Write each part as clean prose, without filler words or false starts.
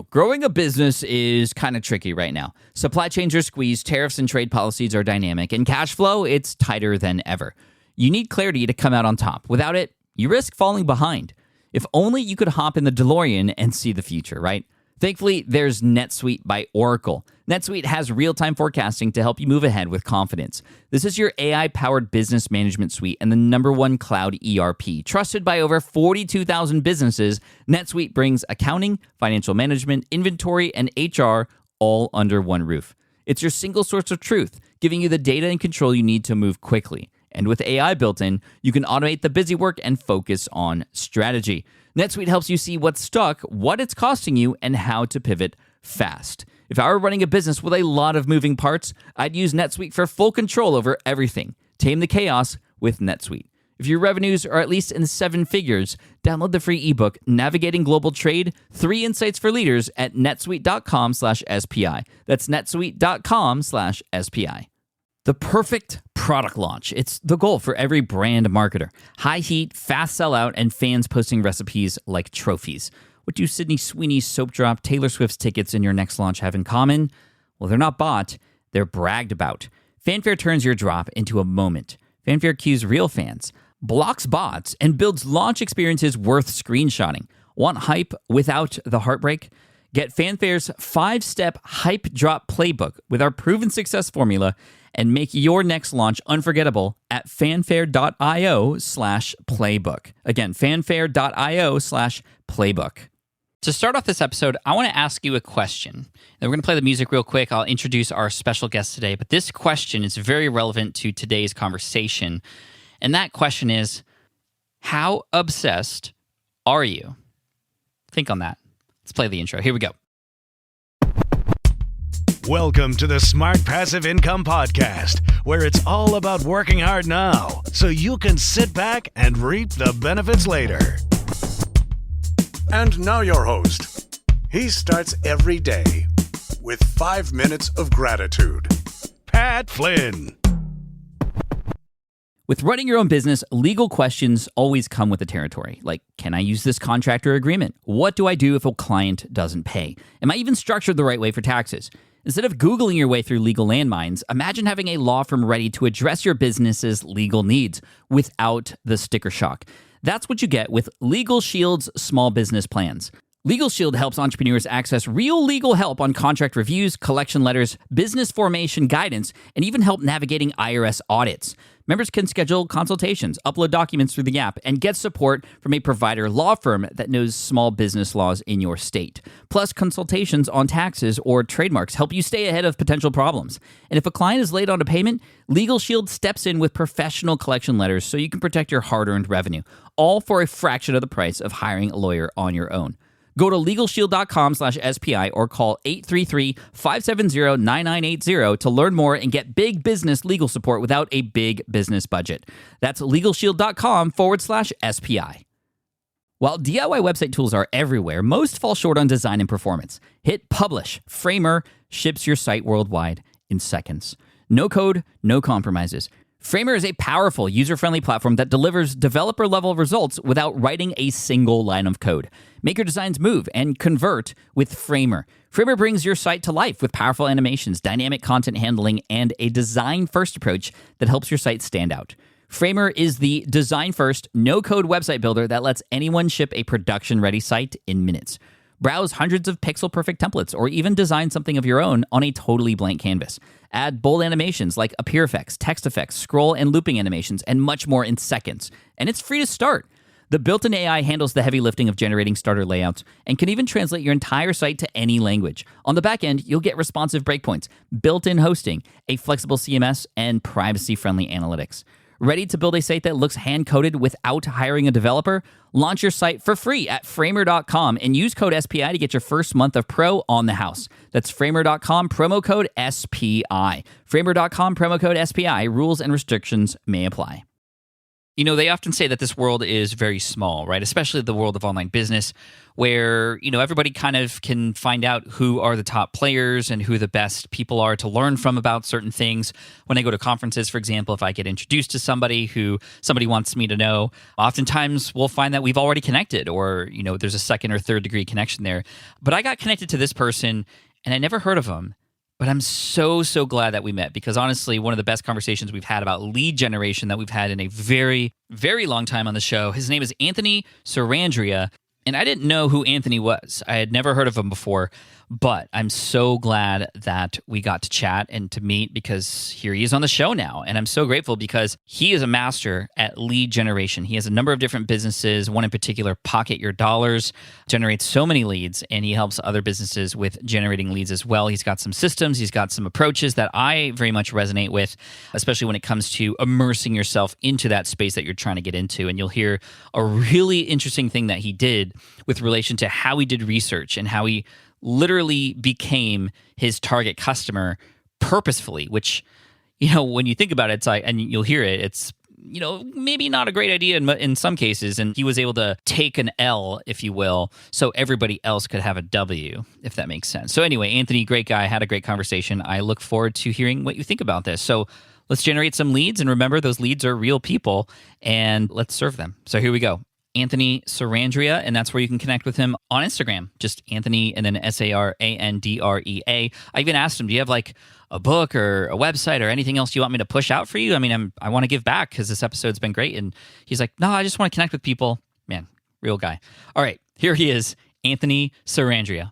Growing a business is kind of tricky right now. Supply chains are squeezed, tariffs and trade policies are dynamic, and cash flow, it's tighter than ever. You need clarity to come out on top. Without it, you risk falling behind. If only you could hop in the DeLorean and see the future, right? Thankfully, there's NetSuite by Oracle. NetSuite has real-time forecasting to help you move ahead with confidence. This is your AI-powered business management suite and the #1 cloud ERP. Trusted by over 42,000 businesses, NetSuite brings accounting, financial management, inventory, and HR all under one roof. It's your single source of truth, giving you the data and control you need to move quickly. And with AI built in, you can automate the busy work and focus on strategy. NetSuite helps you see what's stuck, what it's costing you, and how to pivot fast. If I were running a business with a lot of moving parts, I'd use NetSuite for full control over everything. Tame the chaos with NetSuite. If your revenues are at least in 7 figures, download the free ebook, Navigating Global Trade, 3 Insights for Leaders at netsuite.com/SPI. That's netsuite.com/SPI. The perfect product launch. It's the goal for every brand marketer. High heat, fast sellout, and fans posting recipes like trophies. What do Sydney Sweeney's soap drop, Taylor Swift's tickets, and your next launch have in common? Well, they're not bought, they're bragged about. Fanfare turns your drop into a moment. Fanfare cues real fans, blocks bots, and builds launch experiences worth screenshotting. Want hype without the heartbreak? Get Fanfare's 5-step hype drop playbook with our proven success formula and make your next launch unforgettable at fanfare.io/playbook. Again, fanfare.io/playbook. To start off this episode, I want to ask you a question. Then we're going to play the music real quick. I'll introduce our special guest today, but this question is very relevant to today's conversation. And that question is, how obsessed are you? Think on that. Let's play the intro. Here we go. Welcome to the Smart Passive Income Podcast, where it's all about working hard now so you can sit back and reap the benefits later. And now your host. He starts every day with 5 minutes of gratitude. Pat Flynn. With running your own business, legal questions always come with the territory. Like, can I use this contract or agreement? What do I do if a client doesn't pay? Am I even structured the right way for taxes? Instead of Googling your way through legal landmines, imagine having a law firm ready to address your business's legal needs without the sticker shock. That's what you get with Legal Shield's small business plans. Legal Shield helps entrepreneurs access real legal help on contract reviews, collection letters, business formation guidance, and even help navigating IRS audits. Members can schedule consultations, upload documents through the app, and get support from a provider law firm that knows small business laws in your state. Plus, consultations on taxes or trademarks help you stay ahead of potential problems. And if a client is late on a payment, Legal Shield steps in with professional collection letters so you can protect your hard-earned revenue, all for a fraction of the price of hiring a lawyer on your own. Go to LegalShield.com/SPI or call 833-570-9980 to learn more and get big business legal support without a big business budget. That's LegalShield.com/SPI. While DIY website tools are everywhere, most fall short on design and performance. Hit publish. Framer ships your site worldwide in seconds. No code, no compromises. Framer is a powerful, user-friendly platform that delivers developer-level results without writing a single line of code. Make your designs move and convert with Framer. Framer brings your site to life with powerful animations, dynamic content handling, and a design-first approach that helps your site stand out. Framer is the design-first, no-code website builder that lets anyone ship a production-ready site in minutes. Browse hundreds of pixel-perfect templates or even design something of your own on a totally blank canvas. Add bold animations like appear effects, text effects, scroll and looping animations, and much more in seconds. And it's free to start. The built-in AI handles the heavy lifting of generating starter layouts and can even translate your entire site to any language. On the back end, you'll get responsive breakpoints, built-in hosting, a flexible CMS, and privacy-friendly analytics. Ready to build a site that looks hand-coded without hiring a developer? Launch your site for free at Framer.com and use code SPI to get your first month of pro on the house. That's Framer.com, promo code SPI. Framer.com, promo code SPI. Rules and restrictions may apply. They often say that this world is very small, right? Especially the world of online business, where, everybody kind of can find out who are the top players and who the best people are to learn from about certain things. When I go to conferences, for example, if I get introduced to somebody who somebody wants me to know, oftentimes we'll find that we've already connected, or, there's a second or third degree connection there. But I got connected to this person and I never heard of them. But I'm so glad that we met, because honestly, one of the best conversations we've had about lead generation that we've had in a very, very long time on the show. His name is Anthony Sarandrea, and I didn't know who Anthony was. I had never heard of him before, but I'm so glad that we got to chat and to meet, because here he is on the show now. And I'm so grateful because he is a master at lead generation. He has a number of different businesses, one in particular, Pocket Your Dollars, generates so many leads, and he helps other businesses with generating leads as well. He's got some systems, he's got some approaches that I very much resonate with, especially when it comes to immersing yourself into that space that you're trying to get into. And you'll hear a really interesting thing that he did with relation to how he did research and how he literally became his target customer purposefully, which, when you think about it, it's like, and you'll hear it, it's, maybe not a great idea in some cases. And he was able to take an L, if you will, so everybody else could have a W, if that makes sense. So anyway, Anthony, great guy, had a great conversation. I look forward to hearing what you think about this. So let's generate some leads. And remember, those leads are real people, and let's serve them. So here we go. Anthony Sarandrea, and that's where you can connect with him on Instagram. Just Anthony and then Sarandrea. I even asked him, do you have like a book or a website or anything else you want me to push out for you? I mean, I want to give back because this episode's been great. And he's like, no, I just want to connect with people. Man, real guy. All right, here he is, Anthony Sarandrea.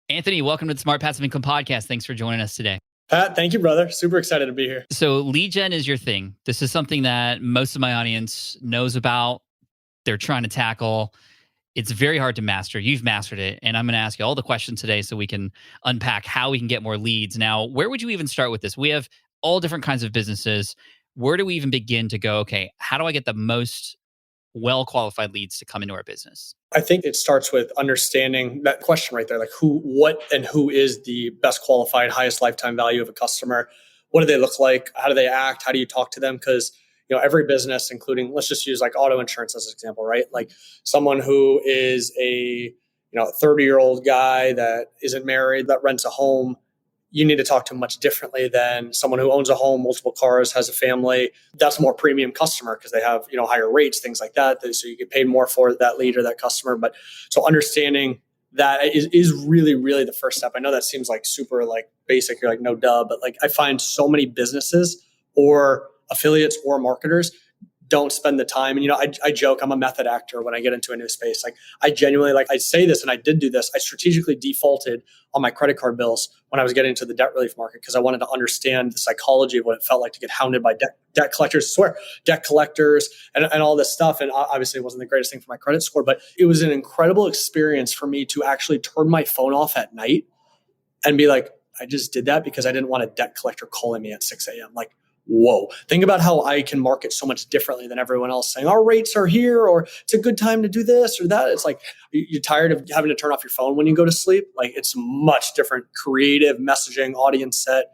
Anthony, welcome to the Smart Passive Income Podcast. Thanks for joining us today. Pat, thank you, brother. Super excited to be here. So lead gen is your thing. This is something that most of my audience knows about. They're trying to tackle. It's very hard to master. You've mastered it. And I'm going to ask you all the questions today so we can unpack how we can get more leads. Now, where would you even start with this? We have all different kinds of businesses. Where do we even begin to go, okay, how do I get the most well-qualified leads to come into our business? I think it starts with understanding that question right there, like what and who is the best qualified, highest lifetime value of a customer? What do they look like? How do they act? How do you talk to them? Because every business, including, let's just use like auto insurance as an example, right? Like someone who is a 30-year-old guy that isn't married, that rents a home, you need to talk to them much differently than someone who owns a home, multiple cars, has a family. That's a more premium customer because they have higher rates, things like that. So you get paid more for that lead or that customer. But so understanding that is really, really the first step. I know that seems like super like basic. You're like, no duh. But like I find so many businesses or affiliates or marketers don't spend the time. And, I joke, I'm a method actor when I get into a new space. Like I genuinely, I say this, and I did do this. I strategically defaulted on my credit card bills when I was getting into the debt relief market because I wanted to understand the psychology of what it felt like to get hounded by debt collectors, debt collectors and all this stuff. And obviously it wasn't the greatest thing for my credit score, but it was an incredible experience for me to actually turn my phone off at night and be like, I just did that because I didn't want a debt collector calling me at 6 a.m. Like, whoa, think about how I can market so much differently than everyone else saying our rates are here, or it's a good time to do this or that. It's like, you're tired of having to turn off your phone when you go to sleep. Like it's much different creative messaging, audience set,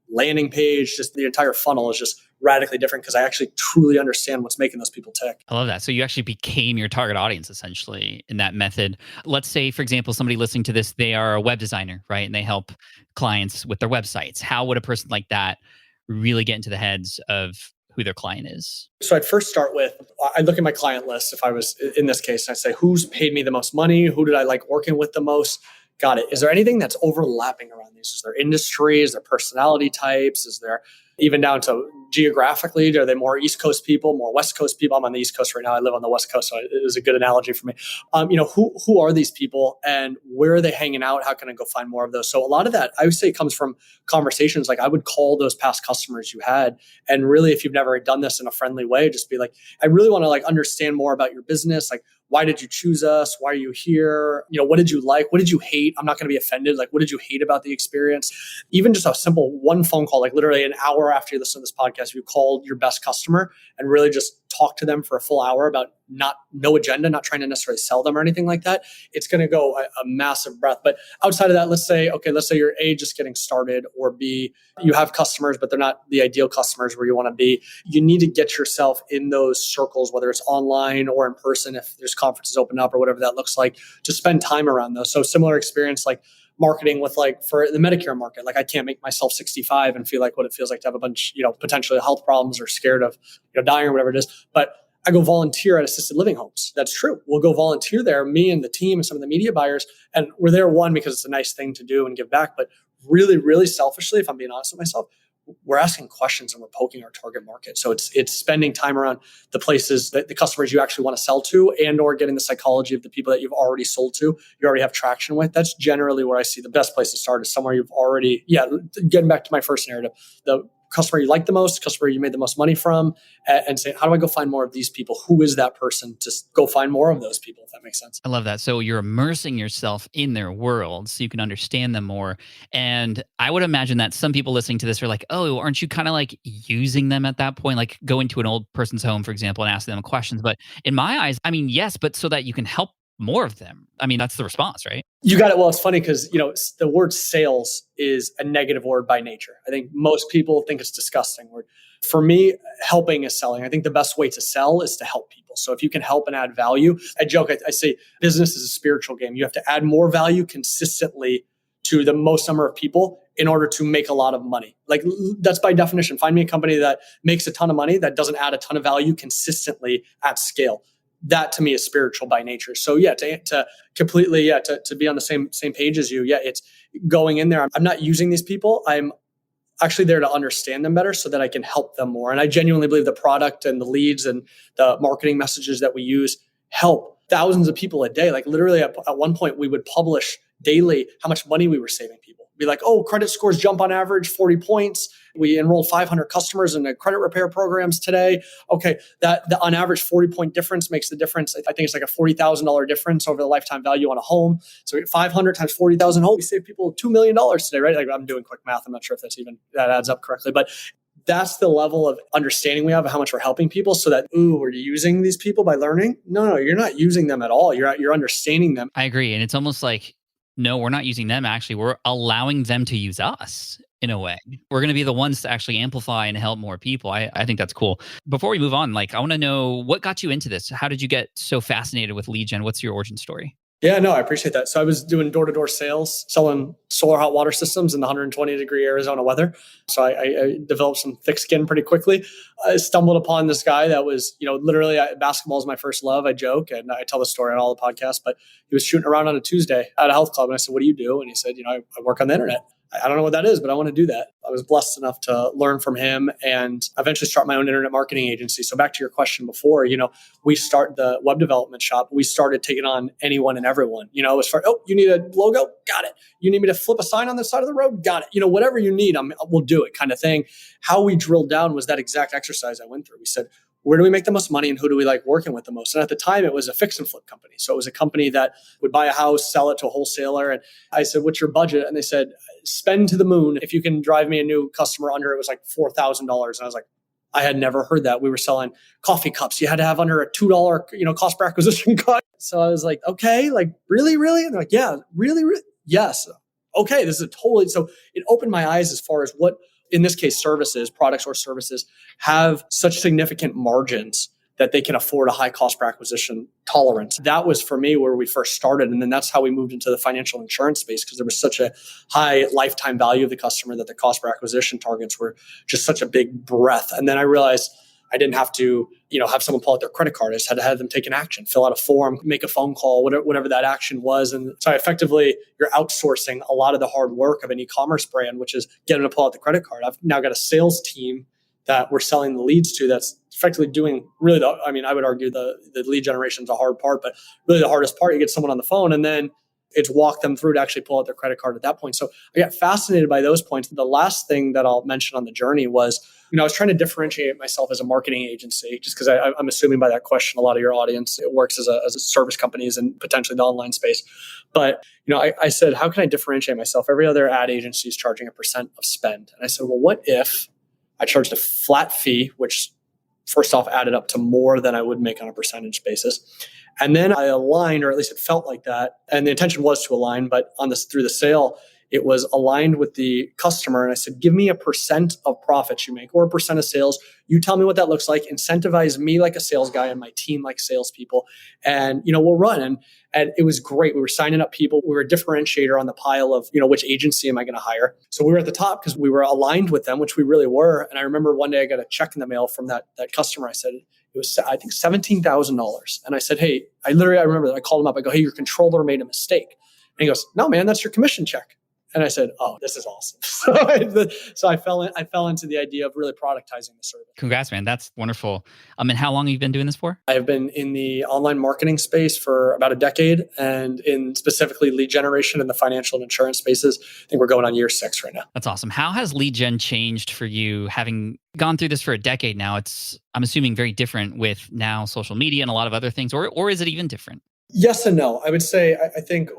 landing page, just the entire funnel is just radically different because I actually truly understand what's making those people tick. I love that. So you actually became your target audience essentially in that method. Let's say, for example, somebody listening to this, they are a web designer, right? And they help clients with their websites. How would a person like that really get into the heads of who their client is? So I'd first start with, I'd look at my client list. If I was in this case, I'd say, who's paid me the most money? Who did I like working with the most? Got it. Is there anything that's overlapping around these? Is there industry? Is there personality types? Is there even down to geographically? Are they more East Coast people, more West Coast people? I'm on the East Coast right now. I live on the West Coast, so it is a good analogy for me. Who are these people and where are they hanging out? How can I go find more of those? So a lot of that, I would say, comes from conversations. Like I would call those past customers you had, and really, if you've never done this in a friendly way, just be like, I really want to like understand more about your business. Like, why did you choose us? Why are you here? What did you like? What did you hate? I'm not going to be offended. Like, what did you hate about the experience? Even just a simple one phone call, like literally an hour after you listen to this podcast, you called your best customer and really just talk to them for a full hour about no agenda, not trying to necessarily sell them or anything like that, it's going to go a massive breadth. But outside of that, let's say you're A, just getting started, or B, you have customers, but they're not the ideal customers where you want to be. You need to get yourself in those circles, whether it's online or in person, if there's conferences open up or whatever that looks like, to spend time around those. So similar experience like marketing with for the Medicare market. I can't make myself 65 and feel like what it feels like to have a bunch, potentially health problems or scared of, dying or whatever it is. But I go volunteer at assisted living homes. That's true. We'll go volunteer there, me and the team and some of the media buyers. And we're there, one, because it's a nice thing to do and give back. But really, really selfishly, if I'm being honest with myself, we're asking questions and we're poking our target market. So it's spending time around the places that the customers you actually want to sell to, and or getting the psychology of the people that you've already sold to, you already have traction with. That's generally where I see the best place to start, is somewhere you've already, getting back to my first narrative, the customer you like the most, customer you made the most money from, and say, how do I go find more of these people? Who is that person? Just go find more of those people, if that makes sense. I love that. So you're immersing yourself in their world so you can understand them more. And I would imagine that some people listening to this are like, oh, aren't you kind of like using them at that point? Like go into an old person's home, for example, and ask them questions. But in my eyes, yes, but so that you can help more of them. That's the response, right? You got it. Well, it's funny because, the word sales is a negative word by nature. I think most people think it's a disgusting word. For me, helping is selling. I think the best way to sell is to help people. So if you can help and add value, I joke, I say business is a spiritual game. You have to add more value consistently to the most number of people in order to make a lot of money. Like that's by definition. Find me a company that makes a ton of money that doesn't add a ton of value consistently at scale. That to me is spiritual by nature. So to completely, to be on the same page as you, it's going in there. I'm not using these people. I'm actually there to understand them better so that I can help them more. And I genuinely believe the product and the leads and the marketing messages that we use help thousands of people a day. Like literally at one point we would publish daily how much money we were saving people. Be like, oh, credit scores jump on average 40 points. We enrolled 500 customers in the credit repair programs today. Okay, that the on average 40-point difference makes the difference. I think it's like a $40,000 difference over the lifetime value on a home. So 500 times 40,000 home, we save people $2 million today, right? Like I'm doing quick math. I'm not sure if that adds up correctly, but that's the level of understanding we have of how much we're helping people, so that, we're using these people by learning. No, you're not using them at all. You're understanding them. I agree. And it's almost like, no, we're not using them. Actually, we're allowing them to use us in a way. We're going to be the ones to actually amplify and help more people. I think that's cool. Before we move on, I want to know what got you into this? How did you get so fascinated with lead gen? What's your origin story? Yeah, no, I appreciate that. So I was doing door-to-door sales, selling solar hot water systems in the 120-degree Arizona weather. So I developed some thick skin pretty quickly. I stumbled upon this guy that was, literally basketball is my first love. I joke and I tell the story on all the podcasts, but he was shooting around on a Tuesday at a health club. And I said, what do you do? And he said, I work on the internet. I don't know what that is, but I want to do that. I was blessed enough to learn from him and eventually start my own internet marketing agency. So back to your question before, we start the web development shop. We started taking on anyone and everyone, as far, you need a logo? Got it. You need me to flip a sign on the side of the road? Got it. Whatever you need, we'll do it kind of thing. How we drilled down was that exact exercise I went through. We said, where do we make the most money and who do we like working with the most? And at the time, it was a fix and flip company. So it was a company that would buy a house, sell it to a wholesaler. And I said, what's your budget? And they said, spend to the moon. If you can drive me a new customer under, it was like $4,000. And I was like, I had never heard that. We were selling coffee cups. You had to have under a $2, cost per acquisition cost. So I was like, okay, like really? And they're like, yeah, really? Yes. Okay, this is so it opened my eyes as far as what, in this case, products or services have such significant margins that they can afford a high cost per acquisition tolerance. That was for me where we first started. And then that's how we moved into the financial insurance space, because there was such a high lifetime value of the customer that the cost per acquisition targets were just such a big breadth. And then I realized I didn't have to, have someone pull out their credit card. I just had to have them take an action, fill out a form, make a phone call, whatever that action was. And so effectively, you're outsourcing a lot of the hard work of an e-commerce brand, which is getting them to pull out the credit card. I've now got a sales team that we're selling the leads to that's effectively doing really I would argue the lead generation is a hard part, but really the hardest part, you get someone on the phone and then it's walk them through to actually pull out their credit card at that point. So I got fascinated by those points. The last thing that I'll mention on the journey was, I was trying to differentiate myself as a marketing agency, just because I'm assuming by that question, a lot of your audience, it works as a service companies and potentially the online space. But, I said, how can I differentiate myself? Every other ad agency is charging 1% of spend. And I said, well, what if I charged a flat fee, which first off added up to more than I would make on a percentage basis. And then I aligned, or at least it felt like that. And the intention was to align, but on this through the sale, it was aligned with the customer. And I said, give me a percent of profits you make or a percent of sales. You tell me what that looks like. Incentivize me like a sales guy and my team like salespeople. And, we'll run. And it was great. We were signing up people. We were a differentiator on the pile of, which agency am I going to hire? So we were at the top because we were aligned with them, which we really were. And I remember one day I got a check in the mail from that customer. I said, it was, I think, $17,000. And I said, hey, I remember that I called him up. I go, hey, your controller made a mistake. And he goes, no, man, that's your commission check. And I said, oh, this is awesome. So I fell into the idea of really productizing the service. Congrats, man. That's wonderful. And how long have you been doing this for? I've been in the online marketing space for about a decade, and in specifically lead generation in the financial and insurance spaces. I think we're going on year 6 right now. That's awesome. How has lead gen changed for you, having gone through this for a decade now? It's, I'm assuming, very different with now social media and a lot of other things, or is it even different? Yes and no. I would say, I think,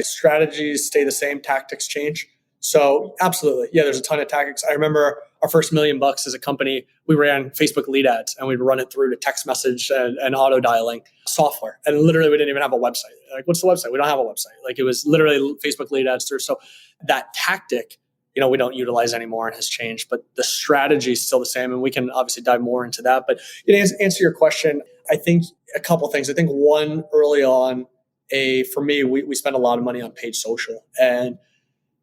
strategies stay the same, tactics change. So absolutely. Yeah, there's a ton of tactics. I remember our first $1 million as a company, we ran Facebook lead ads and we'd run it through to text message and auto dialing software. And literally we didn't even have a website. Like, what's the website? We don't have a website. Like, it was literally Facebook lead ads through. So that tactic, we don't utilize anymore and has changed, but the strategy is still the same. And we can obviously dive more into that. But answer your question, I think a couple things. I think one, early on, for me, we spent a lot of money on paid social, and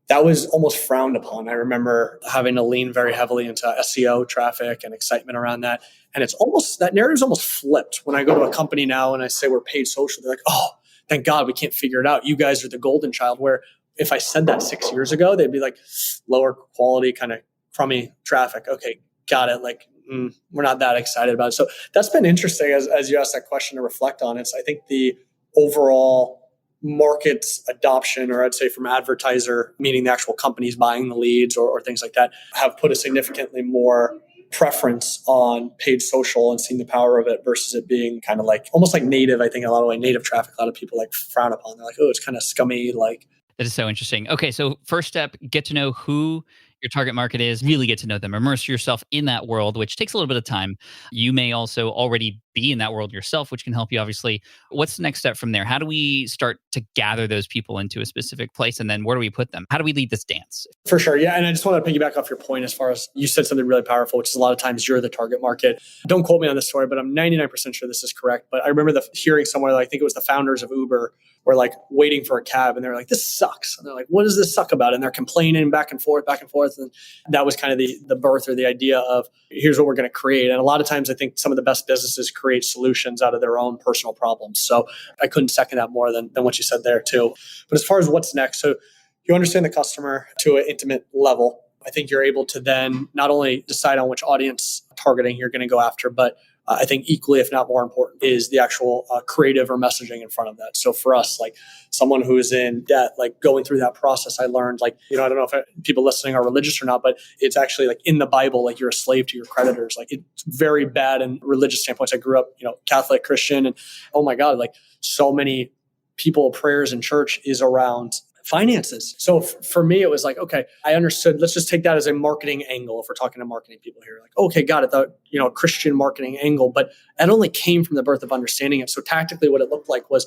that was almost frowned upon. I remember having to lean very heavily into SEO traffic and excitement around that. And that narrative's almost flipped. When I go to a company now and I say we're paid social, they're like, oh, thank God we can't figure it out. You guys are the golden child. Where if I said that 6 years ago, they'd be like, lower quality, kind of crummy traffic. Okay, got it. Like, we're not that excited about it. So that's been interesting as you asked that question to reflect on it. So I think the overall market adoption, or I'd say from advertiser, meaning the actual companies buying the leads or things like that, have put a significantly more preference on paid social and seeing the power of it versus it being kind of like almost like native. I think in a lot of ways, native traffic, a lot of people like frown upon. They're like, oh, it's kind of scummy. Like, that is so interesting. Okay, so first step, get to know who your target market is, really get to know them, immerse yourself in that world, which takes a little bit of time. You may also already be in that world yourself, which can help you, obviously. What's the next step from there? How do we start to gather those people into a specific place? And then where do we put them? How do we lead this dance? For sure. Yeah. And I just want to piggyback off your point as far as you said something really powerful, which is a lot of times you're the target market. Don't quote me on this story, but I'm 99% sure this is correct. But I remember hearing somewhere, I think it was the founders of Uber, were like waiting for a cab, and they're like, this sucks. And they're like, what does this suck about? And they're complaining back and forth. And that was kind of the birth or the idea of, here's what we're going to create. And a lot of times I think some of the best businesses create solutions out of their own personal problems. So I couldn't second that more than what you said there too. But as far as what's next, so you understand the customer to an intimate level. I think you're able to then not only decide on which audience targeting you're going to go after, but I think equally, if not more important, is the actual creative or messaging in front of that. So for us, like someone who is in debt, like going through that process, I learned, like, I don't know if people listening are religious or not, but it's actually like in the Bible, like you're a slave to your creditors. Like, it's very bad in religious standpoints. I grew up, Catholic, Christian, and oh my God, like so many people, prayers in church is around finances. So for me, it was like, okay, I understood. Let's just take that as a marketing angle. If we're talking to marketing people here, like, okay, got it. The Christian marketing angle, but that only came from the birth of understanding it. So tactically, what it looked like was,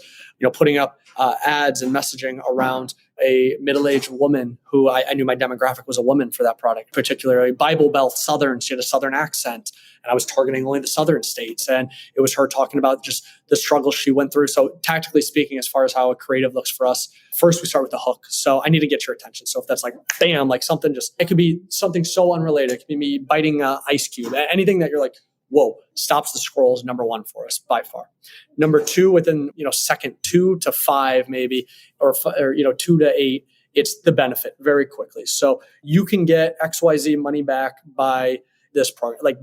putting up ads and messaging around a middle-aged woman who I knew my demographic was a woman for that product, particularly Bible Belt Southern. She had a Southern accent, and I was targeting only the Southern states. And it was her talking about just the struggles she went through. So tactically speaking, as far as how a creative looks for us, first we start with the hook. So I need to get your attention. So if that's like, bam, like something it could be something so unrelated. It could be me biting an ice cube, anything that you're like, whoa, stops the scroll is number one for us by far. Number two, within, second 2 to 5, maybe, or 2 to 8, it's the benefit very quickly. So you can get XYZ money back by this program. Like,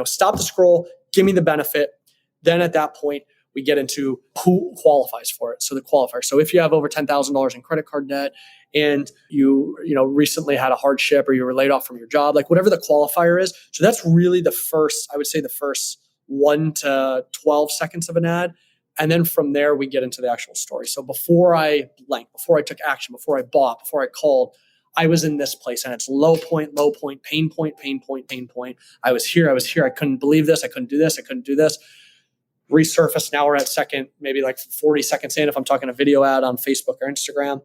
stop the scroll, give me the benefit. Then at that point, we get into who qualifies for it. So the qualifier. So if you have over $10,000 in credit card debt and you recently had a hardship or you were laid off from your job, like whatever the qualifier is. So that's really the first 1 to 12 seconds of an ad. And then from there, we get into the actual story. So before I took action, before I bought, before I called, I was in this place and it's low point, pain point, pain point, pain point. I was here. I couldn't believe this. I couldn't do this. I couldn't do this. Resurface. Now we're at second, maybe like 40 seconds in if I'm talking a video ad on Facebook or Instagram.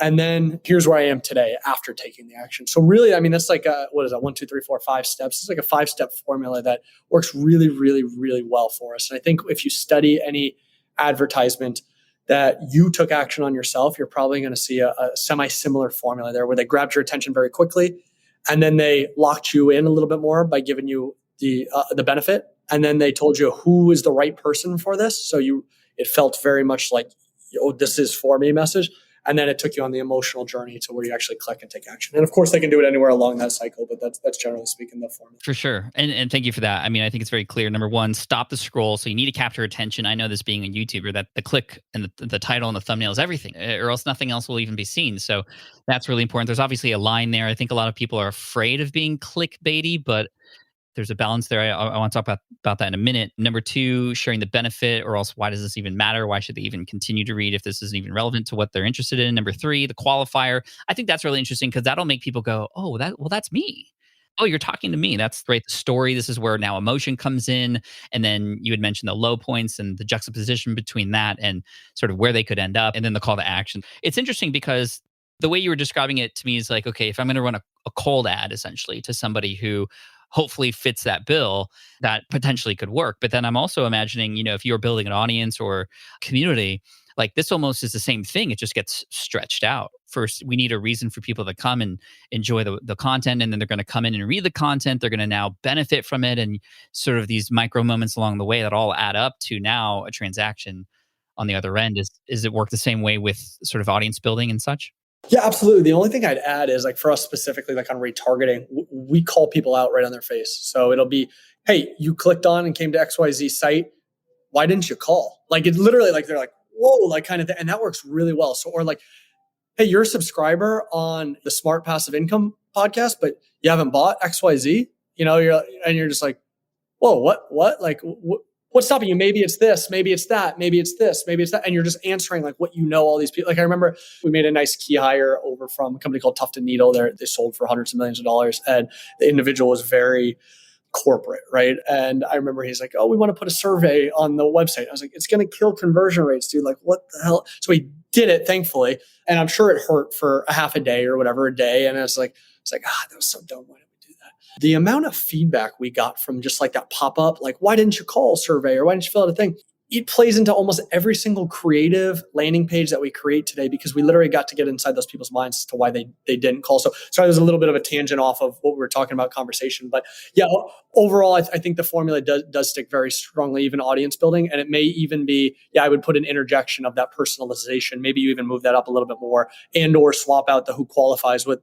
And then here's where I am today after taking the action. So really, I mean, that's like what is that? 1, 2, 3, 4, 5 steps. It's like a 5-step formula that works really, really, really well for us. And I think if you study any advertisement that you took action on yourself, you're probably going to see a semi-similar formula there where they grabbed your attention very quickly and then they locked you in a little bit more by giving you the benefit. And then they told you who is the right person for this. So it felt very much like, oh, this is for me message. And then it took you on the emotional journey to where you actually click and take action. And of course, they can do it anywhere along that cycle, but that's generally speaking the formula. For sure. And thank you for that. I mean, I think it's very clear. Number one, stop the scroll. So you need to capture attention. I know this being a YouTuber, that the click and the title and the thumbnail is everything, or else nothing else will even be seen. So that's really important. There's obviously a line there. I think a lot of people are afraid of being clickbaity, but there's a balance there. I want to talk about that in a minute. Number two, sharing the benefit, or else why does this even matter? Why should they even continue to read if this isn't even relevant to what they're interested in? Number three, the qualifier. I think that's really interesting because that'll make people go, oh, that's me. Oh, you're talking to me. That's great. The story. This is where now emotion comes in. And then you had mentioned the low points and the juxtaposition between that and sort of where they could end up. And then the call to action. It's interesting because the way you were describing it to me is like, okay, if I'm going to run a cold ad essentially to somebody who hopefully fits that bill, that potentially could work. But then I'm also imagining, if you're building an audience or community, like this almost is the same thing. It just gets stretched out. First, we need a reason for people to come and enjoy the content. And then they're going to come in and read the content. They're going to now benefit from it. And sort of these micro moments along the way that all add up to now a transaction on the other end. Is it work the same way with sort of audience building and such? Yeah, absolutely. The only thing I'd add is like for us specifically, like on retargeting, we call people out right on their face. So it'll be, hey, you clicked on and came to XYZ site. Why didn't you call? Like it literally like, they're like, whoa, like kind of thing. And that works really well. So, or like, hey, you're a subscriber on the Smart Passive Income podcast, but you haven't bought XYZ, you're just like, whoa, what? Like, what's stopping you? Maybe it's this, maybe it's that, maybe it's this, maybe it's that. And you're just answering like what all these people. Like I remember we made a nice key hire over from a company called Tuft & Needle. They sold for hundreds of millions of dollars. And the individual was very corporate, right? And I remember he's like, oh, we want to put a survey on the website. I was like, it's going to kill conversion rates, dude. Like what the hell? So he did it, thankfully. And I'm sure it hurt for a half a day or whatever a day. And it's like, that was so dumb. Why did we do that? The amount of feedback we got from just like that pop-up, like, why didn't you call survey or why didn't you fill out a thing? It plays into almost every single creative landing page that we create today because we literally got to get inside those people's minds as to why they didn't call. So sorry, there's a little bit of a tangent off of what we were talking about conversation. But yeah, overall, I think the formula does stick very strongly, even audience building. And it may even be, I would put an interjection of that personalization. Maybe you even move that up a little bit more and or swap out the who qualifies with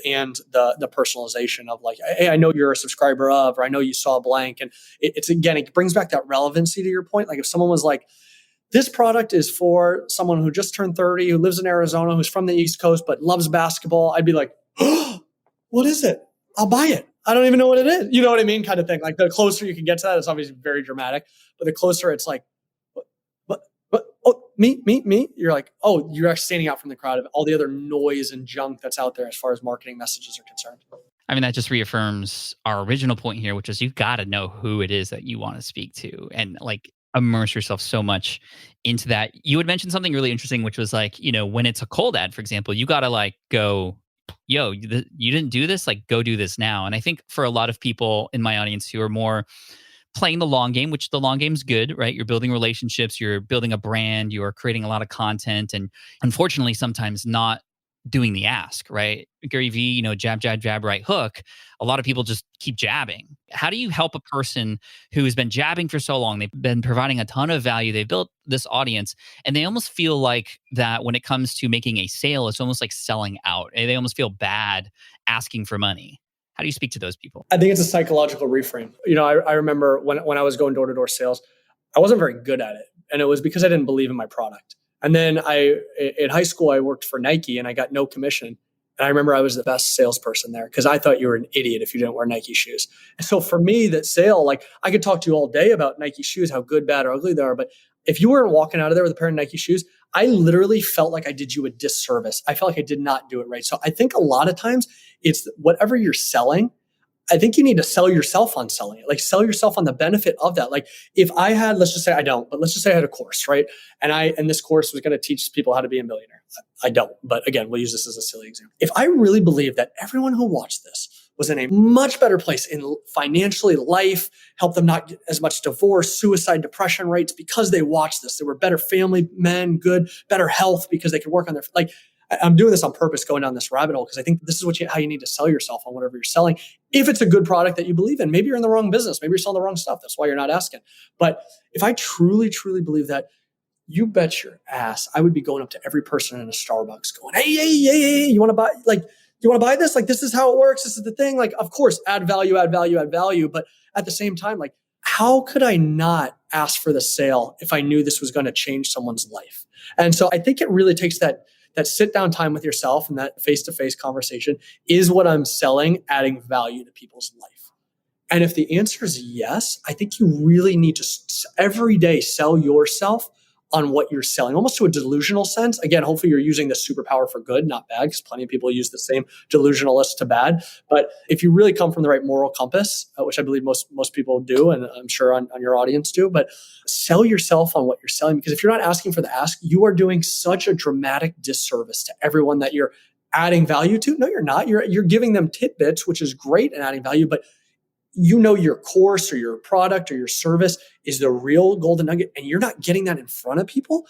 and the personalization of like, hey, I know you're a subscriber of, or I know you saw blank. And it brings back that relevancy to your point. Like if someone was like, this product is for someone who just turned 30, who lives in Arizona, who's from the East Coast, but loves basketball, I'd be like, oh, what is it? I'll buy it. I don't even know what it is. You know what I mean? Kind of thing. Like the closer you can get to that, it's obviously very dramatic, but the closer it's like, oh, me. You're like, oh, you're actually standing out from the crowd of all the other noise and junk that's out there as far as marketing messages are concerned. I mean, that just reaffirms our original point here, which is you've got to know who it is that you want to speak to and like immerse yourself so much into that. You had mentioned something really interesting, which was like, when it's a cold ad, for example, you got to like go, yo, you didn't do this, like go do this now. And I think for a lot of people in my audience who are more playing the long game, which the long game's good, right? You're building relationships, you're building a brand, you are creating a lot of content, and unfortunately, sometimes not doing the ask, right? Gary V, jab, right hook. A lot of people just keep jabbing. How do you help a person who has been jabbing for so long? They've been providing a ton of value. They've built this audience, and they almost feel like that when it comes to making a sale, it's almost like selling out. And they almost feel bad asking for money. How do you speak to those people? I think it's a psychological reframe. I remember when I was going door-to-door sales, I wasn't very good at it. And it was because I didn't believe in my product. And then in high school, I worked for Nike and I got no commission. And I remember I was the best salesperson there because I thought you were an idiot if you didn't wear Nike shoes. And so for me, that sale, like I could talk to you all day about Nike shoes, how good, bad, or ugly they are. But if you weren't walking out of there with a pair of Nike shoes, I literally felt like I did you a disservice. I felt like I did not do it right. So I think a lot of times it's whatever you're selling, I think you need to sell yourself on selling it. Like sell yourself on the benefit of that. Like if I had, let's just say I don't, but let's just say I had a course, right? And this course was going to teach people how to be a millionaire. I don't, but again, we'll use this as a silly example. If I really believe that everyone who watched this was in a much better place in financially, life, help them not get as much divorce, suicide, depression rates because they watched this. They were better family men, good, better health because they could work on their, like, I'm doing this on purpose, going down this rabbit hole, because I think this is how you need to sell yourself on whatever you're selling. If it's a good product that you believe in, maybe you're in the wrong business. Maybe you're selling the wrong stuff. That's why you're not asking. But if I truly, truly believe that, you bet your ass, I would be going up to every person in a Starbucks going, hey, you want to buy, like, you want to buy this? Like, this is how it works. This is the thing. Like, of course, add value. But at the same time, like, how could I not ask for the sale if I knew this was going to change someone's life? And so I think it really takes that sit down time with yourself and that face-to-face conversation. Is what I'm selling adding value to people's life? And if the answer is yes, I think you really need to every day sell yourself on what you're selling, almost to a delusional sense. Again, hopefully you're using the superpower for good, not bad, because plenty of people use the same delusionalist to bad. But if you really come from the right moral compass, which I believe most people do, and I'm sure on your audience do, but sell yourself on what you're selling. Because if you're not asking for the ask, you are doing such a dramatic disservice to everyone that you're adding value to. No, you're not. You're giving them tidbits, which is great and adding value, but you know your course or your product or your service is the real golden nugget, and you're not getting that in front of people,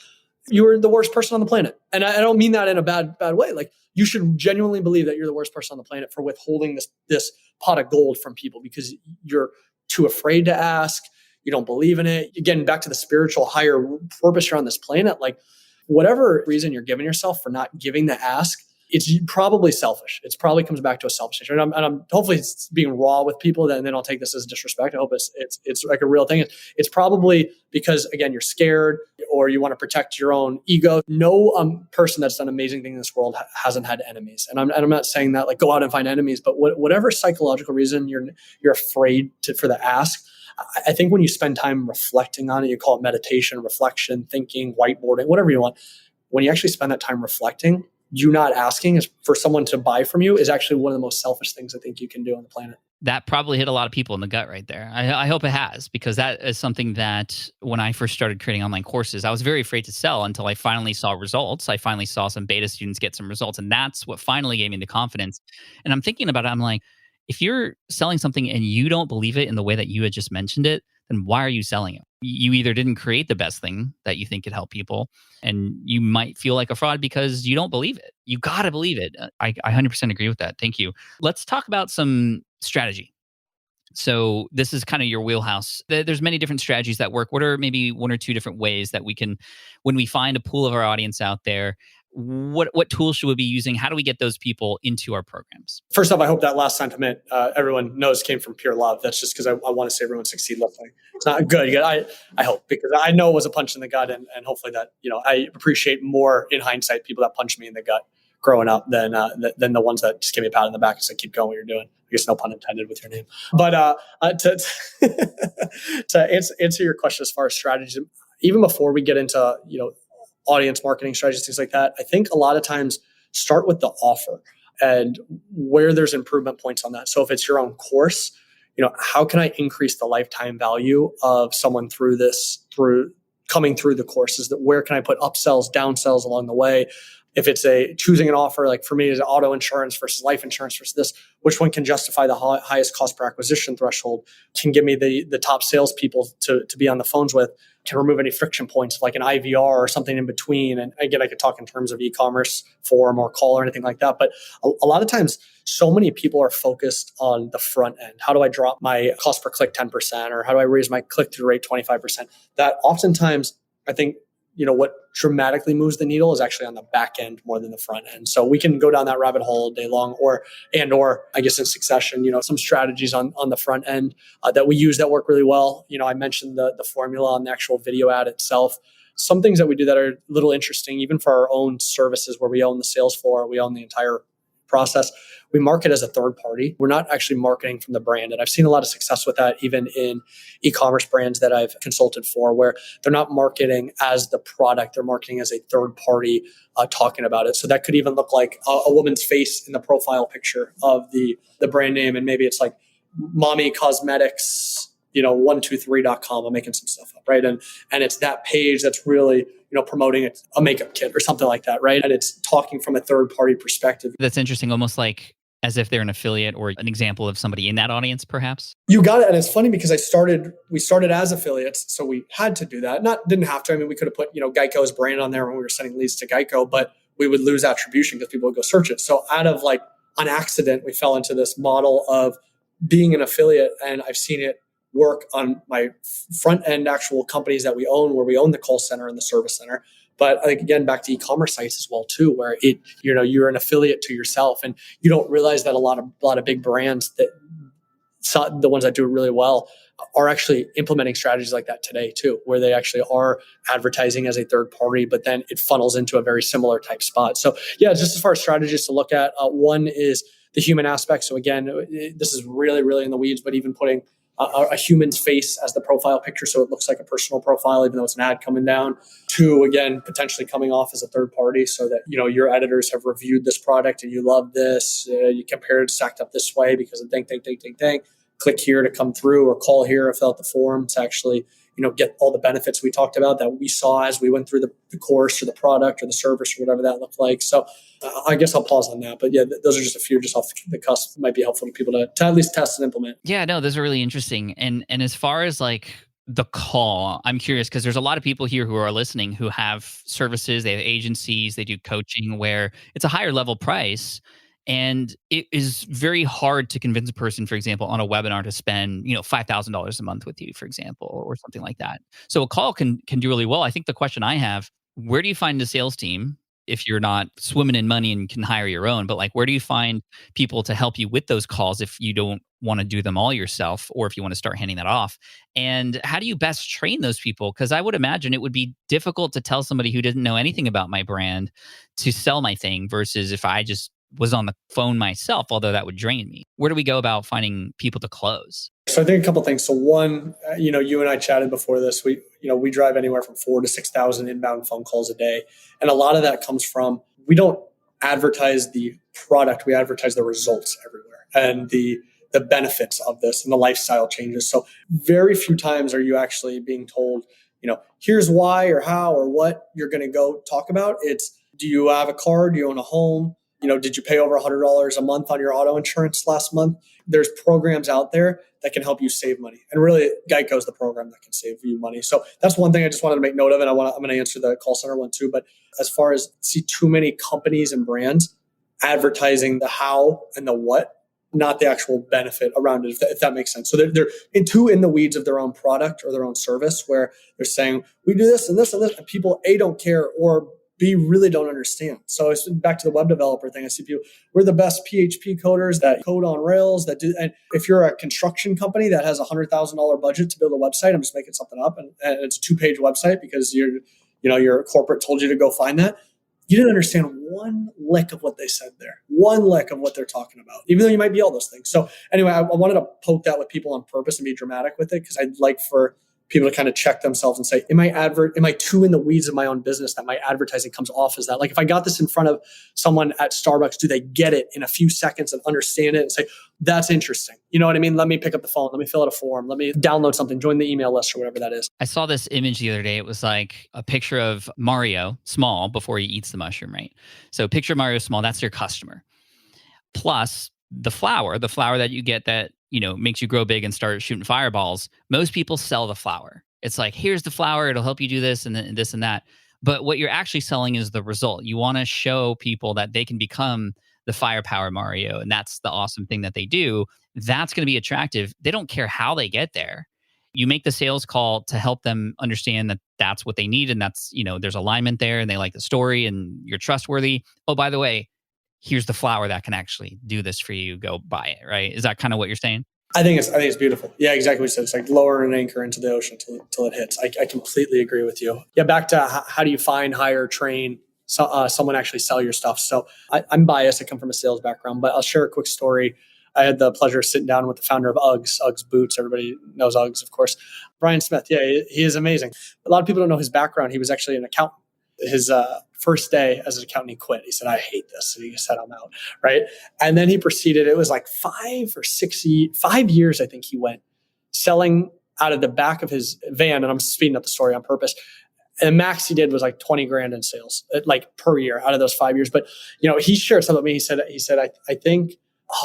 you're the worst person on the planet. And I don't mean that in a bad way. Like, you should genuinely believe that you're the worst person on the planet for withholding this pot of gold from people because you're too afraid to ask. You don't believe in it. You're getting back to the spiritual higher purpose you're on this planet. Like, whatever reason you're giving yourself for not giving the ask, it's probably selfish. It probably comes back to a selfish nature. And I'm hopefully it's being raw with people, and they don't take this as disrespect. I hope it's like a real thing. It's probably because, again, you're scared or you want to protect your own ego. No person that's done amazing things in this world hasn't had enemies. And I'm not saying that like go out and find enemies, but whatever psychological reason you're afraid for the ask, I think when you spend time reflecting on it, you call it meditation, reflection, thinking, whiteboarding, whatever you want. When you actually spend that time reflecting, you not asking is for someone to buy from you is actually one of the most selfish things I think you can do on the planet. That probably hit a lot of people in the gut right there. I hope it has, because that is something that when I first started creating online courses, I was very afraid to sell until I finally saw results. I finally saw some beta students get some results, and that's what finally gave me the confidence. And I'm thinking about it, I'm like, if you're selling something and you don't believe it in the way that you had just mentioned it, then why are you selling it? You either didn't create the best thing that you think could help people, and you might feel like a fraud because you don't believe it. You got to believe it. I 100% agree with that. Thank you. Let's talk about some strategy. So this is kind of your wheelhouse. There's many different strategies that work. What are maybe one or two different ways that we can, when we find a pool of our audience out there, what tools should we be using? How do we get those people into our programs? First off, I hope that last sentiment everyone knows came from pure love. That's just because I want to see everyone succeed. Listening. It's not good. I hope, because I know it was a punch in the gut, and hopefully that, I appreciate more in hindsight people that punched me in the gut growing up than the ones that just gave me a pat on the back and said, keep going what you're doing. I guess no pun intended with your name. But to answer your question as far as strategies, even before we get into audience marketing strategies, things like that, I think a lot of times start with the offer and where there's improvement points on that. So if it's your own course, how can I increase the lifetime value of someone through coming through the courses? That where can I put upsells, downsells along the way? If it's choosing an offer, like for me, is auto insurance versus life insurance versus this, which one can justify the highest cost per acquisition threshold, can give me the top salespeople to be on the phones with, can remove any friction points like an IVR or something in between. And again, I could talk in terms of e-commerce, forum or call or anything like that. But a lot of times, so many people are focused on the front end. How do I drop my cost per click 10%? Or how do I raise my click-through rate 25%? That oftentimes, I think, what dramatically moves the needle is actually on the back end more than the front end. So we can go down that rabbit hole all day long, or I guess in succession, some strategies on the front end that we use that work really well. I mentioned the formula on the actual video ad itself. Some things that we do that are a little interesting, even for our own services where we own the sales floor, we own the entire process. We market as a third party. We're not actually marketing from the brand. And I've seen a lot of success with that, even in e-commerce brands that I've consulted for, where they're not marketing as the product, they're marketing as a third party talking about it. So that could even look like a woman's face in the profile picture of the brand name. And maybe it's like Mommy Cosmetics, 123.com. I'm making some stuff up, right? And it's that page that's really, promoting a makeup kit or something like that, right? And it's talking from a third party perspective. That's interesting, almost like as if they're an affiliate or an example of somebody in that audience, perhaps. You got it. And it's funny because we started as affiliates, so we had to do that. Didn't have to. I mean, we could have put, Geico's brand on there when we were sending leads to Geico, but we would lose attribution because people would go search it. So out of an accident, we fell into this model of being an affiliate, and I've seen it work on my front end actual companies that we own, where we own the call center and the service center. But again, back to e-commerce sites as well too, where you're an affiliate to yourself, and you don't realize that a lot of big brands, that the ones that do it really well, are actually implementing strategies like that today too, where they actually are advertising as a third party, but then it funnels into a very similar type spot. So yeah, just as far as strategies to look at, one is the human aspect. So again, this is really, really in the weeds, but even putting a human's face as the profile picture, so it looks like a personal profile, even though it's an ad coming down. Two, again, potentially coming off as a third party, so that your editors have reviewed this product and you love this. You compare it stacked up this way because of ding. Click here to come through, or call here or fill out the form to actually get all the benefits we talked about that we saw as we went through the course or the product or the service or whatever that looked like. So I guess I'll pause on that. But yeah, those are just a few just off the cusp. Might be helpful to people to at least test and implement. Yeah, no, those are really interesting. And as far as the call, I'm curious because there's a lot of people here who are listening who have services, they have agencies, they do coaching where it's a higher level price. And it is very hard to convince a person, for example, on a webinar to spend, $5,000 a month with you, for example, or something like that. So a call can do really well. I think the question I have, where do you find a sales team if you're not swimming in money and can hire your own? But where do you find people to help you with those calls if you don't want to do them all yourself, or if you want to start handing that off? And how do you best train those people? Because I would imagine it would be difficult to tell somebody who didn't know anything about my brand to sell my thing versus if I just was on the phone myself, although that would drain me. Where do we go about finding people to close? So I think a couple of things. So one, you and I chatted before this. We drive anywhere from 4,000 to 6,000 inbound phone calls a day. And a lot of that comes from, we don't advertise the product, we advertise the results everywhere and the benefits of this and the lifestyle changes. So very few times are you actually being told, here's why or how or what you're going to go talk about. It's, do you have a car? Do you own a home? Did you pay over $100 a month on your auto insurance last month? There's programs out there that can help you save money. And really, Geico is the program that can save you money. So that's one thing I just wanted to make note of. And I'm going to answer the call center one too. But as far as see too many companies and brands advertising the how and the what, not the actual benefit around it, if that makes sense. So they're in the weeds of their own product or their own service, where they're saying, we do this and this and this. And people, A, don't care, or B, really don't understand. So it's back to the web developer thing. I see people, we're the best PHP coders that code on Rails that do. And if you're a construction company that has $100,000 budget to build a website, I'm just making something up, and it's a 2-page website because your corporate told you to go find that. You didn't understand one lick of what they said there, one lick of what they're talking about, even though you might be all those things. So anyway, I wanted to poke that with people on purpose and be dramatic with it, because I'd like for people to kind of check themselves and say, am I too in the weeds of my own business that my advertising comes off as that? Like if I got this in front of someone at Starbucks, do they get it in a few seconds and understand it and say, that's interesting? You know what I mean? Let me pick up the phone. Let me fill out a form. Let me download something, join the email list or whatever that is. I saw this image the other day. It was like a picture of Mario small before he eats the mushroom, right? So picture Mario small, that's your customer. Plus the flower that you get that makes you grow big and start shooting fireballs. Most people sell the flower. It's like, here's the flower. It'll help you do this and this and that. But what you're actually selling is the result. You want to show people that they can become the firepower Mario. And that's the awesome thing that they do. That's going to be attractive. They don't care how they get there. You make the sales call to help them understand that that's what they need. And that's, there's alignment there and they like the story and you're trustworthy. Oh, by the way, here's the flower that can actually do this for you. Go buy it, right? Is that kind of what you're saying? I think it's beautiful. Yeah, exactly what you said. It's like lower an anchor into the ocean till it hits. I completely agree with you. Yeah, back to how do you find, hire, train someone actually sell your stuff. So I'm biased. I come from a sales background, but I'll share a quick story. I had the pleasure of sitting down with the founder of Uggs boots. Everybody knows Uggs, of course. Brian Smith. Yeah, he is amazing. A lot of people don't know his background. He was actually an accountant. His first day as an accountant, he quit. He said, I hate this. So he said, I'm out. Right. And then he proceeded, it was like 5 years, I think he went selling out of the back of his van. And I'm speeding up the story on purpose. And max he did was like 20 grand in sales, like per year out of those 5 years. But, he shared something with me. He said, I think,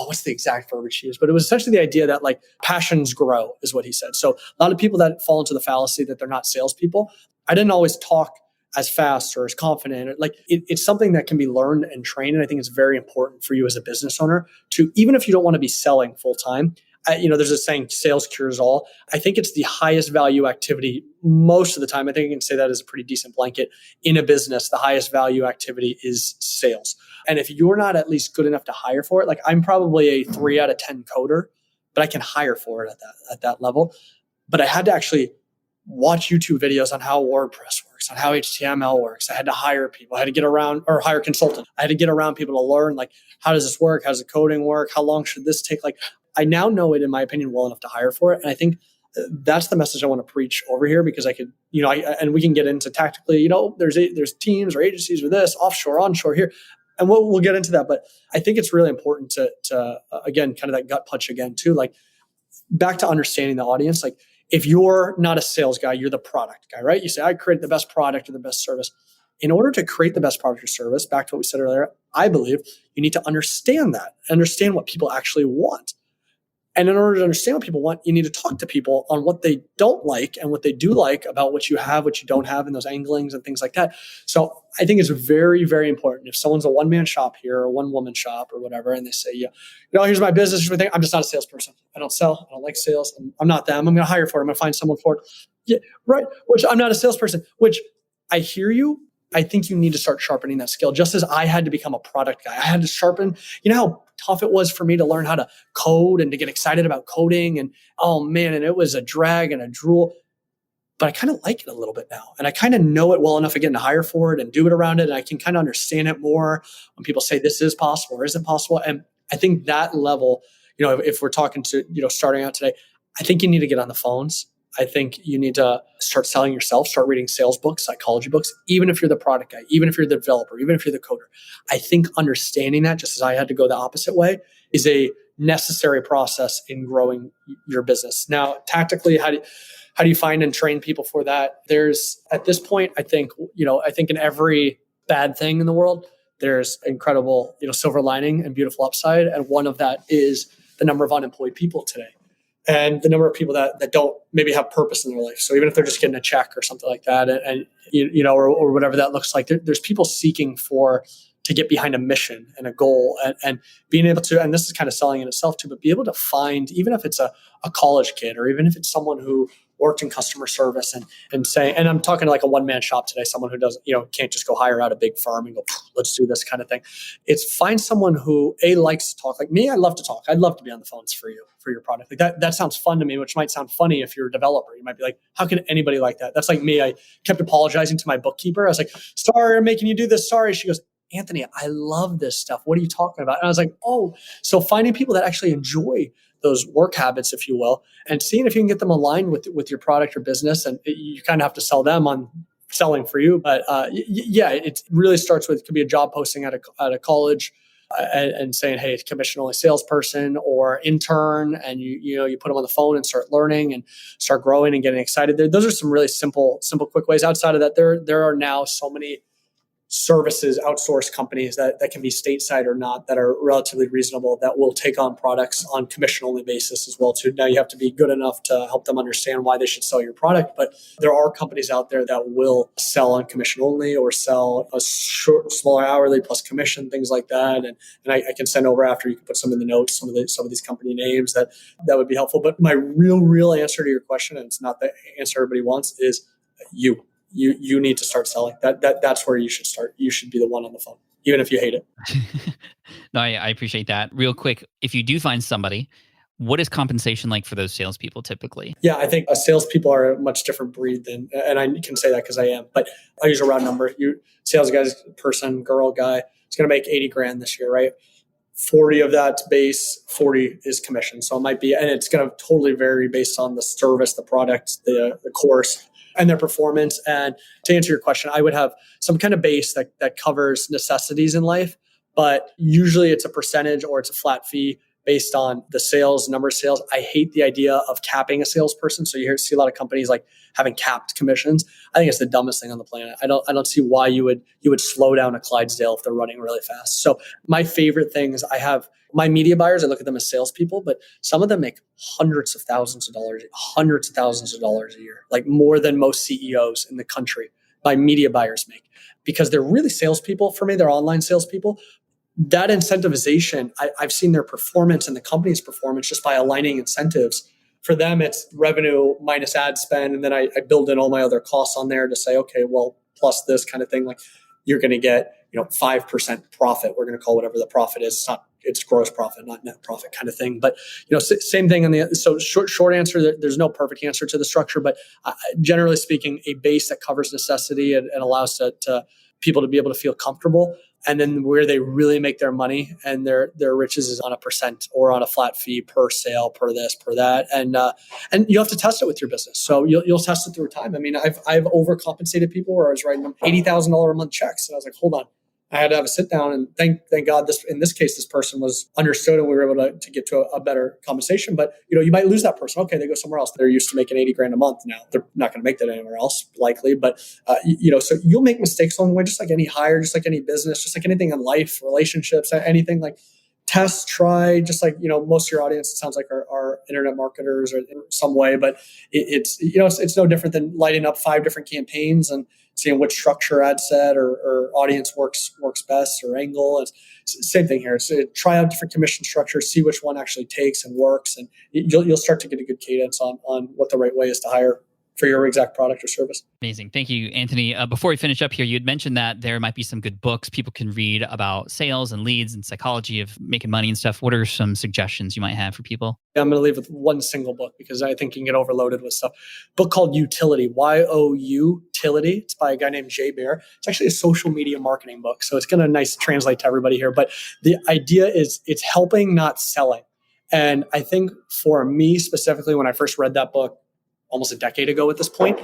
what's the exact verbiage he used? But it was essentially the idea that like passions grow is what he said. So a lot of people that fall into the fallacy that they're not salespeople, I didn't always talk as fast or as confident. Like it's something that can be learned and trained. And I think it's very important for you as a business owner to, even if you don't want to be selling full time, there's a saying, sales cures all. I think it's the highest value activity most of the time. I think I can say that as a pretty decent blanket in a business. The highest value activity is sales. And if you're not at least good enough to hire for it, like I'm probably a 3 out of 10 coder, but I can hire for it at that level. But I had to actually watch YouTube videos on how WordPress works, on how HTML works. I had to hire people. I had to get around, or hire consultants. I had to get around people to learn, like, how does this work? How does the coding work? How long should this take? Like, I now know it, in my opinion, well enough to hire for it. And I think that's the message I want to preach over here, because I could, and we can get into tactically, there's teams or agencies or this, offshore, onshore here. And we'll get into that. But I think it's really important to again, kind of that gut punch again too, like back to understanding the audience. Like, if you're not a sales guy, you're the product guy, right? You say, I create the best product or the best service. In order to create the best product or service, back to what we said earlier, I believe you need to understand what people actually want. And in order to understand what people want, you need to talk to people on what they don't like and what they do like about what you have, what you don't have, and those anglings and things like that. So I think it's very, very important. If someone's a one-man shop here or one-woman shop or whatever, and they say, here's my business, here's my thing. I'm just not a salesperson. I don't sell. I don't like sales. I'm not them. I'm going to hire for it. I'm going to find someone for it. Yeah, right. Which I'm not a salesperson, which I hear you. I think you need to start sharpening that skill. Just as I had to become a product guy, I had to sharpen, how tough it was for me to learn how to code and to get excited about coding. And oh man, and it was a drag and a drool, but I kind of like it a little bit now. And I kind of know it well enough again to hire for it and do it around it. And I can kind of understand it more when people say this is possible or isn't possible. And I think that level, if we're talking to, starting out today, I think you need to get on the phones. I think you need to start selling yourself, start reading sales books, psychology books, even if you're the product guy, even if you're the developer, even if you're the coder. I think understanding that, just as I had to go the opposite way, is a necessary process in growing your business. Now, tactically, how do you find and train people for that? There's, at this point, I think in every bad thing in the world, there's incredible, silver lining and beautiful upside. And one of that is the number of unemployed people today. And the number of people that don't maybe have purpose in their life. So even if they're just getting a check or something like that, or whatever that looks like, there's people seeking to get behind a mission and a goal, and being able to, and this is kind of selling in itself too, but be able to find, even if it's a college kid, or even if it's someone who worked in customer service and say, and I'm talking like a one-man shop today, someone who doesn't, can't just go hire out a big firm and go, let's do this kind of thing. It's find someone who likes to talk. Like me, I love to talk. I'd love to be on the phones for you, for your product. Like that sounds fun to me, which might sound funny if you're a developer. You might be like, how can anybody like that? That's like me. I kept apologizing to my bookkeeper. I was like, sorry, I'm making you do this. Sorry. She goes, Anthony, I love this stuff. What are you talking about? And I was like, so finding people that actually enjoy those work habits, if you will, and seeing if you can get them aligned with your product or business. And you kind of have to sell them on selling for you. But it really starts with, it could be a job posting at a college and saying, hey, commission only salesperson or intern. And you put them on the phone and start learning and start growing and getting excited. Those are some really simple, quick ways. Outside of that, there are now so many services, outsourced companies that can be stateside or not, that are relatively reasonable, that will take on products on commission only basis as well too. Now you have to be good enough to help them understand why they should sell your product, but there are companies out there that will sell on commission only, or sell a smaller hourly plus commission, things like that. And I can send over after, you can put some in the notes, some of these company names that would be helpful. But my real answer to your question, and it's not the answer everybody wants, is you need to start selling. That's where you should start. You should be the one on the phone, even if you hate it. No, I appreciate that. Real quick, if you do find somebody, What is compensation like for those salespeople typically? Yeah, I think salespeople are a much different breed than, and I can say that because I am, but I use a round number. You sales guys, person, girl, guy, is going to make 80 grand this year, right? 40 of that's base, 40 is commission. So it might be, and it's going to totally vary based on the service, the product, the course, and their performance. And to answer your question, I would have some kind of base that covers necessities in life, but usually it's a percentage or it's a flat fee based on the sales, number of sales. I hate the idea of capping a salesperson. So see a lot of companies like having capped commissions. I think it's the dumbest thing on the planet. I don't see why you would slow down a Clydesdale if they're running really fast. So my favorite thing is I have my media buyers. I look at them as salespeople, but some of them make hundreds of thousands of dollars a year, like more than most CEOs in the country. My media buyers make, because they're really salespeople for me. They're online salespeople. That incentivization, I've seen their performance and the company's performance just by aligning incentives. For them, it's revenue minus ad spend. And then I build in all my other costs on there to say, okay, well, plus this kind of thing, like you're going to get, 5% profit. We're going to call whatever the profit is. It's gross profit, not net profit kind of thing. But, same thing so short answer, there's no perfect answer to the structure, but generally speaking, a base that covers necessity and allows to people to be able to feel comfortable. And then where they really make their money and their riches is on a percent or on a flat fee per sale, per this, per that. And you have to test it with your business. So you'll test it through time. I mean, I've overcompensated people where I was writing them $80,000 a month checks. And I was like, hold on. I had to have a sit down, and thank God in this case, this person was understood and we were able to get to a better compensation. But, you might lose that person. Okay, they go somewhere else. They're used to making 80 grand a month. Now they're not going to make that anywhere else likely, but, so you'll make mistakes along the way, just like any hire, just like any business, just like anything in life, relationships, anything. Like test, try, just like, most of your audience, it sounds like are internet marketers or in some way, but it's no different than lighting up 5 different campaigns and seeing which structure ad set or audience works best or angle. It's same thing here. It's try out different commission structures, see which one actually takes and works, and you'll start to get a good cadence on what the right way is to hire for your exact product or service. Amazing. Thank you, Anthony. Before we finish up here, you had mentioned that there might be some good books people can read about sales and leads and psychology of making money and stuff. What are some suggestions you might have for people? I'm going to leave with one single book because I think you can get overloaded with stuff. Book called Utility, Y-O-U-Tility. It's by a guy named Jay Baer. It's actually a social media marketing book. So it's going to nice translate to everybody here. But the idea is it's helping, not selling. And I think for me specifically, when I first read that book, almost a decade ago at this point,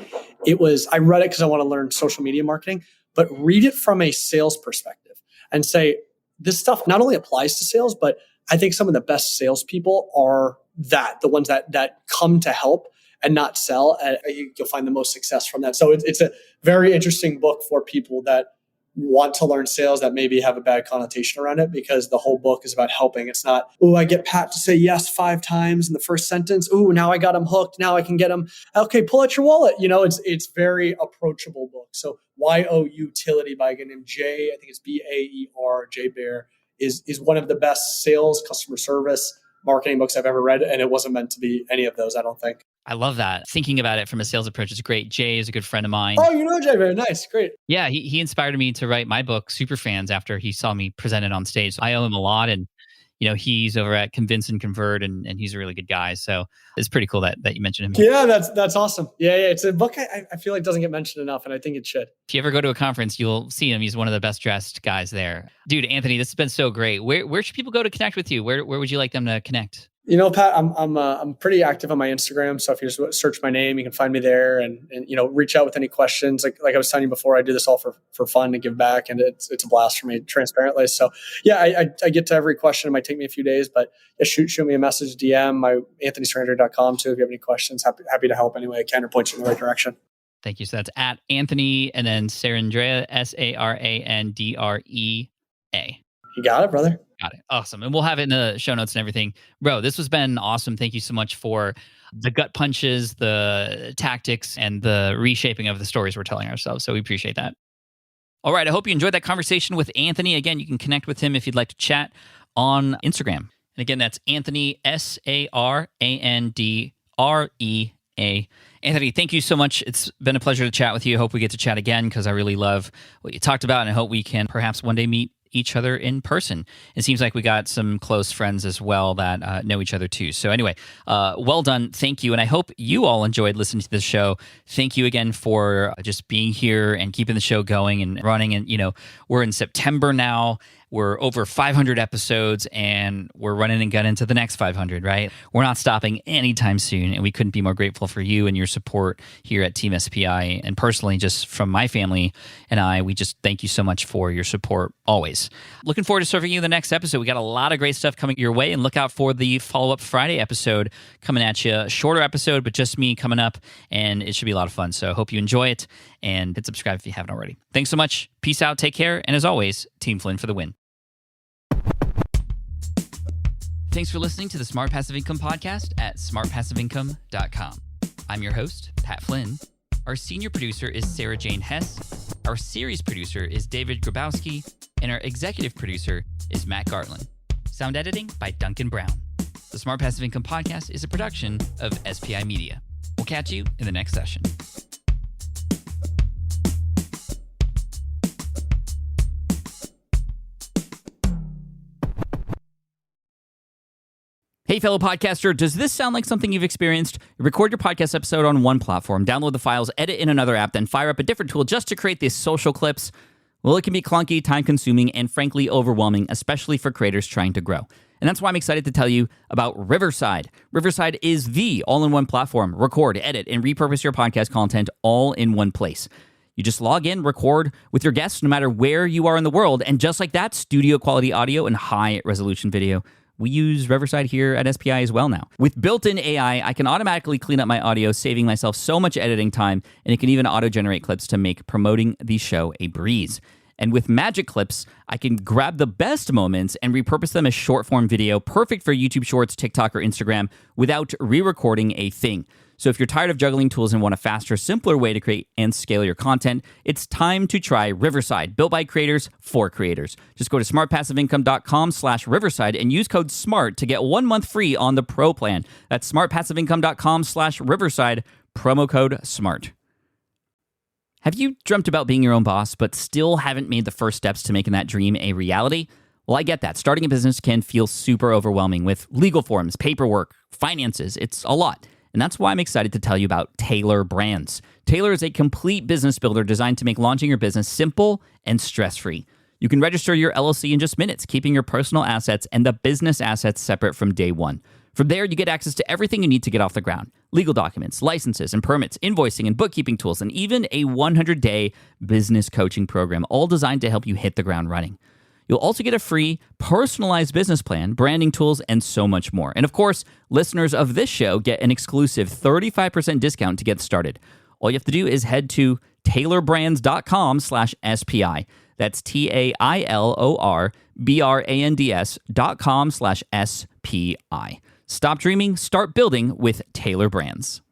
I read it because I want to learn social media marketing, but read it from a sales perspective and say, this stuff not only applies to sales, but I think some of the best salespeople are the ones that come to help and not sell. And you'll find the most success from that. So it's a very interesting book for people that want to learn sales that maybe have a bad connotation around it, because the whole book is about helping. It's not, I get Pat to say yes 5 times in the first sentence. Now I got him hooked. Now I can get him. Okay, pull out your wallet. It's very approachable book. So Y-O-Utility by a guy named Jay, I think it's B-A-E-R, Jay Baer, is one of the best sales, customer service, marketing books I've ever read. And it wasn't meant to be any of those, I don't think. I love that. Thinking about it from a sales approach is great. Jay is a good friend of mine. Oh, Jay, very nice. Great. Yeah, he inspired me to write my book, Superfans, after he saw me present it on stage. So I owe him a lot. And, he's over at Convince and Convert, and he's a really good guy. So it's pretty cool that you mentioned him. Yeah, that's awesome. Yeah. It's a book I feel like doesn't get mentioned enough, and I think it should. If you ever go to a conference, you'll see him. He's one of the best dressed guys there. Dude, Anthony, this has been so great. Where should people go to connect with you? Where would you like them to connect? Pat, I'm pretty active on my Instagram. So if you just search my name, you can find me there, and reach out with any questions. Like I was telling you before, I do this all for fun to give back, and it's a blast for me, transparently. So yeah, I get to every question. It might take me a few days, but shoot me a message, DM my AnthonySarandrea.com too. If you have any questions, happy to help any way I can or point you in the right direction. Thank you. So that's at Anthony and then Sarandrea, Sarandrea. You got it, brother. Got it. Awesome. And we'll have it in the show notes and everything. Bro, this has been awesome. Thank you so much for the gut punches, the tactics, and the reshaping of the stories we're telling ourselves. So we appreciate that. All right. I hope you enjoyed that conversation with Anthony. Again, you can connect with him if you'd like to chat on Instagram. And again, that's Anthony, Sarandrea. Anthony, thank you so much. It's been a pleasure to chat with you. I hope we get to chat again because I really love what you talked about, and I hope we can perhaps one day meet each other in person. It seems like we got some close friends as well that know each other too. So anyway, well done. Thank you. And I hope you all enjoyed listening to this show. Thank you again for just being here and keeping the show going and running. And, we're in September now. We're over 500 episodes, and we're running and gunning to the next 500, right? We're not stopping anytime soon, and we couldn't be more grateful for you and your support here at Team SPI. And personally, just from my family and I, we just thank you so much for your support always. Looking forward to serving you the next episode. We got a lot of great stuff coming your way, and look out for the follow-up Friday episode coming at you. Shorter episode, but just me coming up, and it should be a lot of fun. So I hope you enjoy it, and hit subscribe if you haven't already. Thanks so much. Peace out. Take care. And as always, Team Flynn for the win. Thanks for listening to the Smart Passive Income Podcast at smartpassiveincome.com. I'm your host, Pat Flynn. Our senior producer is Sarah Jane Hess. Our series producer is David Grabowski. And our executive producer is Matt Gartland. Sound editing by Duncan Brown. The Smart Passive Income Podcast is a production of SPI Media. We'll catch you in the next session. Hey, fellow podcaster, does this sound like something you've experienced? Record your podcast episode on one platform, download the files, edit in another app, then fire up a different tool just to create these social clips. Well, it can be clunky, time-consuming, and frankly overwhelming, especially for creators trying to grow. And that's why I'm excited to tell you about Riverside. Riverside is the all-in-one platform. Record, edit, and repurpose your podcast content all in one place. You just log in, record with your guests no matter where you are in the world, and just like that, studio-quality audio and high-resolution video. We use Riverside here at SPI as well now. With built-in AI, I can automatically clean up my audio, saving myself so much editing time, and it can even auto-generate clips to make promoting the show a breeze. And with Magic Clips, I can grab the best moments and repurpose them as short-form video, perfect for YouTube Shorts, TikTok, or Instagram, without re-recording a thing. So if you're tired of juggling tools and want a faster, simpler way to create and scale your content, it's time to try Riverside, built by creators for creators. Just go to smartpassiveincome.com/Riverside and use code SMART to get 1 month free on the Pro plan. That's smartpassiveincome.com/Riverside, promo code SMART. Have you dreamt about being your own boss, but still haven't made the first steps to making that dream a reality? Well, I get that. Starting a business can feel super overwhelming with legal forms, paperwork, finances. It's a lot. And that's why I'm excited to tell you about Taylor Brands. Taylor is a complete business builder designed to make launching your business simple and stress-free. You can register your LLC in just minutes, keeping your personal assets and the business assets separate from day one. From there, you get access to everything you need to get off the ground. Legal documents, licenses and permits, invoicing and bookkeeping tools, and even a 100-day business coaching program, all designed to help you hit the ground running. You'll also get a free, personalized business plan, branding tools, and so much more. And of course, listeners of this show get an exclusive 35% discount to get started. All you have to do is head to taylorbrands.com/SPI. That's TAILORBRANDS.com/SPI. Stop dreaming, start building with Taylor Brands.